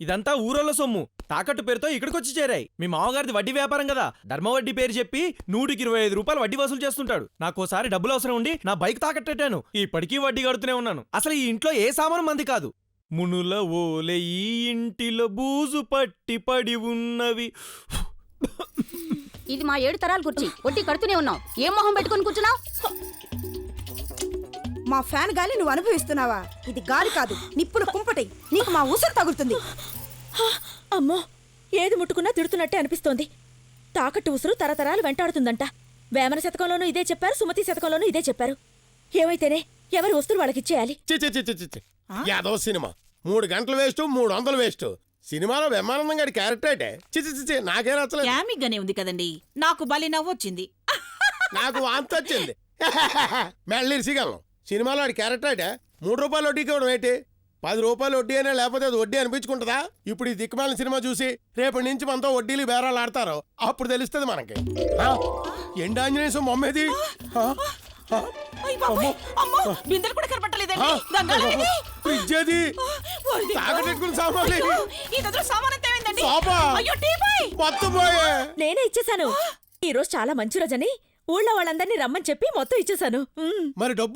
ఇదంతా ఊరోళ్ళ సొమ్ము తాకట్టు పేరుతో ఇక్కడికొచ్చి చేరాయి. మీ మామగారిది వడ్డీ వ్యాపారం కదా, ధర్మ వడ్డీ పేరు చెప్పి 125 రూపాయలు వడ్డీ వసూలు చేస్తుంటాడు. నాకోసారి డబ్బులు అవసరం ఉండి నా బైక్ తాకట్టెట్టాను. ఇప్పటికీ వడ్డీ కడుతూనే ఉన్నాను. అసలు ఈ ఇంట్లో ఏ సామాను మంది కాదు. మునుల ఓలే ఈ ఇంటిలో బూజు పట్టి పడి ఉన్నవి. ఇది మా 7 తరాల కుర్చీ, వడ్డీ కడుతూనే ఉన్నావు. ఏం మొహం పెట్టుకొని కూర్చున్నావు? మా ఫ్యాన్ గాలి నువ్వు అనుభవిస్తున్నావా? ఇది గాలి కాదు, నిప్పుల కుంపటి. నీకు మా ఊసలు తగులుతుంది. అమ్మో, ఏది ముట్టుకున్నా తిడుతున్నట్టే అనిపిస్తోంది. తాకట్టు ఉసురు తరతరాలు వెంటాడుతుందంట. వేమన శతకంలోనూ ఇదే చెప్పారు, సుమతి శతకంలోనూ ఇదే చెప్పారు. ఏమైతేనే ఎవరి వస్తువులు వాళ్ళకిచ్చేయాలి. యాదో సినిమా 3 గంటలు వేస్ట్, 300 వేస్ట్. సినిమాలో బ్రహ్మానందం గారి క్యారెక్టర్ అంటే చిచి నాకే నచ్చలేదు. యామిగ్గానే ఉంది కదండి, నాకు బలి నవ్వొచ్చింది. నాకు వాంతి వచ్చింది. మెళ్ళిరిసిగలను సినిమాలో వాడి క్యారెక్టర్ అంటే 3 రూపాయలు వడ్డీకి ఇవ్వడం ఏంటి? 10 రూపాయలు వడ్డీ అయినా లేకపోతే అది వడ్డీ అనిపించుకుంటుందా? ఇప్పుడు ఈ దిక్కుమాలిన సినిమా చూసి రేపటి నుంచి మనతో వడ్డీలు బేరాలు ఆడతారు, అప్పుడు తెలుస్తుంది మనకి. ఎండాంజనేయ స్వామి బొమ్మేది? బిందెలు కూడా కనపట్టలేదండి. ఫ్రిడ్జ్ అది, తాగటెట్టుకుని సామాన్లు, మొత్తం పోయే. నేనే ఇచ్చేశాను. ఈ రోజు చాలా మంచి రోజని ఊళ్ళో వాళ్ళందరినీ రమ్మని చెప్పి మొత్తం ఇచ్చేశాను. మరి డబ్బు